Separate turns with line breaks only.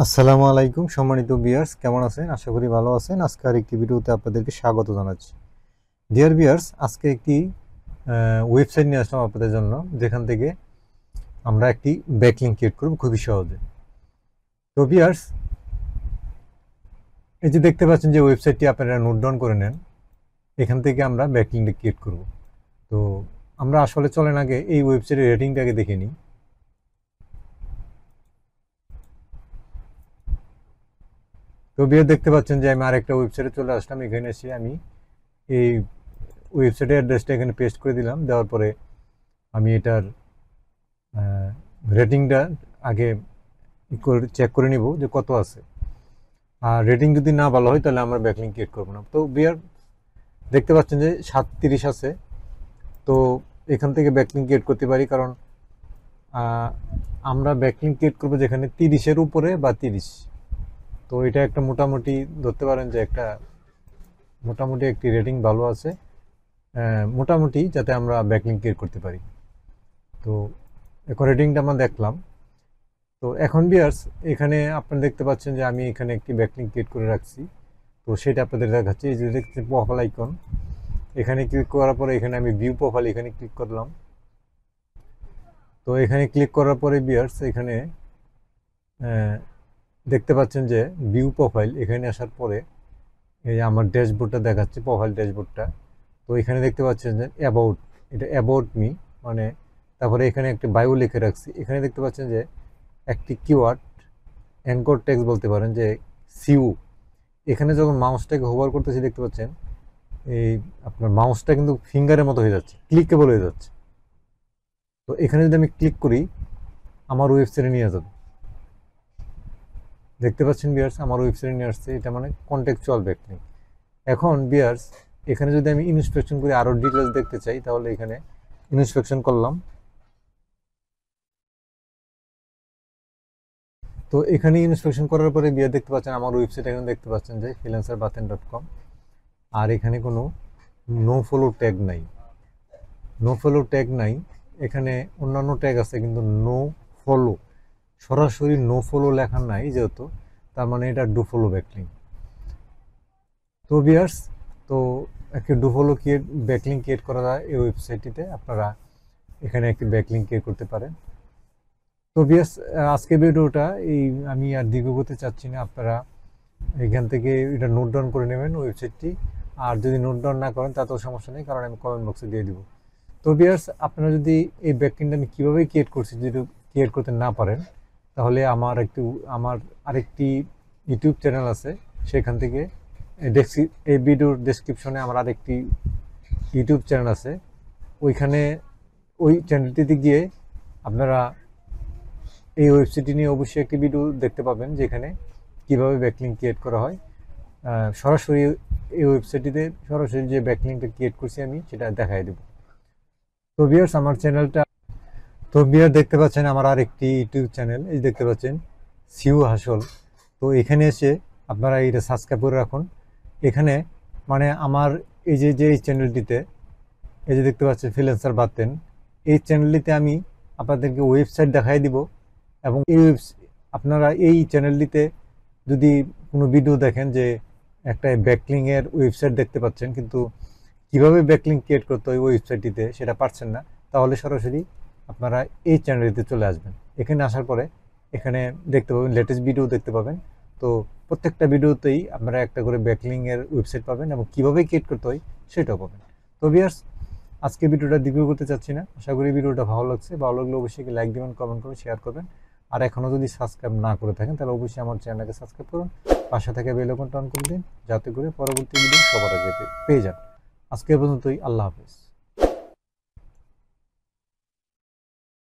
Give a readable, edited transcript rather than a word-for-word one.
আসসালামু আলাইকুম সম্মানিত ভিউয়ার্স, কেমন আছেন? আশা করি ভালো আছেন। আজকে আরেকটি ভিডিওতে আপনাদেরকে স্বাগত জানাচ্ছি। ডিয়ার ভিউয়ার্স, আজকে একটি ওয়েবসাইট নিয়ে আসলাম আপনাদের জন্য, যেখান থেকে আমরা একটি ব্যাকলিঙ্ক ক্রিয়েট করব খুবই সহজে। তো ভিউয়ার্স, এই যে দেখতে পাচ্ছেন যে ওয়েবসাইটটি আপনারা নোট ডাউন করে নেন। এখান থেকে আমরা ব্যাকলিঙ্কটা ক্রিয়েট করব। তো আমরা আসলে চলেন আগে এই ওয়েবসাইটের রেটিংটাকে দেখে নিই। তো ভিউয়ার দেখতে পাচ্ছেন যে আমি আরেকটা ওয়েবসাইটে চলে আসলাম। এখানে এসে আমি এই ওয়েবসাইটের অ্যাড্রেসটা এখানে পেস্ট করে দিলাম। দেওয়ার পরে আমি এটার রেটিংটা আগে চেক করে নিব যে কত আছে। আর রেটিং যদি না ভালো হয় তাহলে আমরা ব্যাকলিঙ্ক ক্রিয়েট করবো না। তো বিয়ার দেখতে পাচ্ছেন যে 37 আছে। তো এখান থেকে ব্যাকলিঙ্ক ক্রিয়েট করতে পারি, কারণ আমরা ব্যাকলিঙ্ক ক্রিয়েট করবো যেখানে 30-এর উপরে বা 30। তো এটা একটা মোটামুটি ধরতে পারেন যে একটা মোটামুটি একটি রেটিং ভালো আছে, মোটামুটি, যাতে আমরা ব্যাকলিঙ্ক ক্রিয়েট করতে পারি। তো এখন রেটিংটা আমরা দেখলাম। তো এখন ভিউয়ার্স, এখানে আপনারা দেখতে পাচ্ছেন যে আমি এখানে একটি ব্যাকলিঙ্ক ক্রিয়েট করে রাখছি। তো সেটা আপনাদের দেখাচ্ছি। এই যে দেখছেন প্রোফাইল আইকন, এখানে ক্লিক করার পরে এখানে আমি ভিউ প্রোফাইল এখানে ক্লিক করলাম। তো এখানে ক্লিক করার পরে ভিউয়ার্স, এখানে দেখতে পাচ্ছেন যে ভিউ প্রোফাইল, এখানে আসার পরে এই যে আমার ড্যাশবোর্ডটা দেখাচ্ছে, প্রোফাইল ড্যাশবোর্ডটা। তো এখানে দেখতে পাচ্ছেন যে অ্যাবাউট, এটা অ্যাবাউট মি, মানে তারপরে এখানে একটি বায়ো লিখে রাখছি। এখানে দেখতে পাচ্ছেন যে একটি কিওয়ার্ড অ্যাঙ্কর টেক্সট বলতে পারেন যে সিউ। এখানে যখন মাউসটাকে হোভার করতেছি দেখতে পাচ্ছেন এই আপনার মাউসটা কিন্তু ফিঙ্গারের মতো হয়ে যাচ্ছে, ক্লিকেবল হয়ে যাচ্ছে। তো এখানে যদি আমি ক্লিক করি আমার ওয়েবসাইটে নিয়ে যাবে। দেখতে পাচ্ছেন ভিউয়ার্স, আমার ওয়েবসাইটে নিয়ে আসছে। এটা মানে কন্টেক্সচুয়াল ব্যাকলিঙ্ক। এখন ভিউয়ার্স, এখানে যদি আমি ইনস্পেকশন করে আরও ডিটেলস দেখতে চাই, তাহলে এখানে ইনস্পেকশন করলাম। তো এখানে ইনস্পেকশন করার পরে দেখতে পাচ্ছেন আমার ওয়েবসাইট, এখানে দেখতে পাচ্ছেন যে freelancerbaten.com। আর এখানে কোনো নো ফলো ট্যাগ নাই, নো ফলো ট্যাগ নাই। এখানে অন্যান্য ট্যাগ আছে, কিন্তু নো ফলো, সরাসরি নো ফলো লেখা নাই যেহেতু, তার মানে এটা ডু ফলো ব্যাকলিঙ্ক। তো ভিউয়ার্স, তো একটি ডু ফলো ব্যাকলিঙ্ক ক্রিয়েট করা যায় এই ওয়েবসাইটটিতে। আপনারা এখানে একটি ব্যাকলিঙ্ক ক্রিয়েট করতে পারেন। তো ভিউয়ার্স, আজকে ভিডিওটা আমি আর দীর্ঘ করতে চাচ্ছি না। আপনারা এখান থেকে এটা নোট ডাউন করে নেবেন ওয়েবসাইটটি। আর যদি নোট ডাউন না করেন তাতেও সমস্যা নেই, কারণ আমি কমেন্ট বক্সে দিয়ে দিব। তো ভিউয়ার্স, আপনারা যদি এই ব্যাকলিঙ্কটা আমি কীভাবে ক্রিয়েট করছি যদি ক্রিয়েট করতে না পারেন, তাহলে আমার আরেকটি ইউটিউব চ্যানেল আছে। সেখান থেকে এই ভিডিওর ডেসক্রিপশনে আমার আরেকটি ইউটিউব চ্যানেল আছে। ওইখানে ওই চ্যানেলটিতে গিয়ে আপনারা এই ওয়েবসাইটটি নিয়ে অবশ্যই একটি ভিডিও দেখতে পাবেন, যেখানে কিভাবে ব্যাকলিঙ্ক ক্রিয়েট করা হয়। সরাসরি এই ওয়েবসাইটটিতে সরাসরি যে ব্যাকলিঙ্কটা ক্রিয়েট করছি আমি সেটা দেখাই দেব। তো ভিউয়ার্স, আমার চ্যানেলটা, তো ভিউয়ার দেখতে পাচ্ছেন আমার আরেকটি ইউটিউব চ্যানেল, এই দেখতে পাচ্ছেন সিউ হাসল। তো এখানে এসে আপনারা এটা সাবস্ক্রাইব করে রাখুন। এখানে মানে আমার এই যে এই চ্যানেলটিতে, এই যে দেখতে পাচ্ছেন ফ্রিল্যান্সার বাতেন, এই চ্যানেলটিতে আমি আপনাদেরকে ওয়েবসাইট দেখাই দিব। এবং আপনারা এই চ্যানেলটিতে যদি কোনো ভিডিও দেখেন যে একটা ব্যাকলিঙ্কের ওয়েবসাইট দেখতে পাচ্ছেন, কিন্তু কিভাবে ব্যাকলিঙ্ক ক্রিয়েট করতে হয় ওয়েবসাইটটিতে সেটা পারছেন না, তাহলে সরাসরি আপনারা এই চ্যানেলটিতে চলে আসবেন। এখানে আসার পরে এখানে দেখতে পাবেন লেটেস্ট ভিডিও দেখতে পাবেন। তো প্রত্যেকটা ভিডিওতেই আপনারা একটা করে ব্যাকলিঙ্কের ওয়েবসাইট পাবেন এবং কীভাবে ক্রিয়েট করতে হয় সেটাও পাবেন। তো ভিউয়ার্স, আজকে ভিডিওটা দীর্ঘ করতে চাচ্ছি না। আশা করি ভিডিওটা ভালো লাগছে। ভালো লাগলে অবশ্যই লাইক দেবেন, কমেন্ট করবেন, শেয়ার করবেন। আর এখনও যদি সাবস্ক্রাইব না করে থাকেন তাহলে অবশ্যই আমার চ্যানেলকে সাবস্ক্রাইব করুন, পাশে থেকে বেল আইকনটা অন করে দিন, যাতে করে পরবর্তী ভিডিও সবার আগে পেয়ে যান। আজকে পর্যন্তই, আল্লাহ হাফেজ।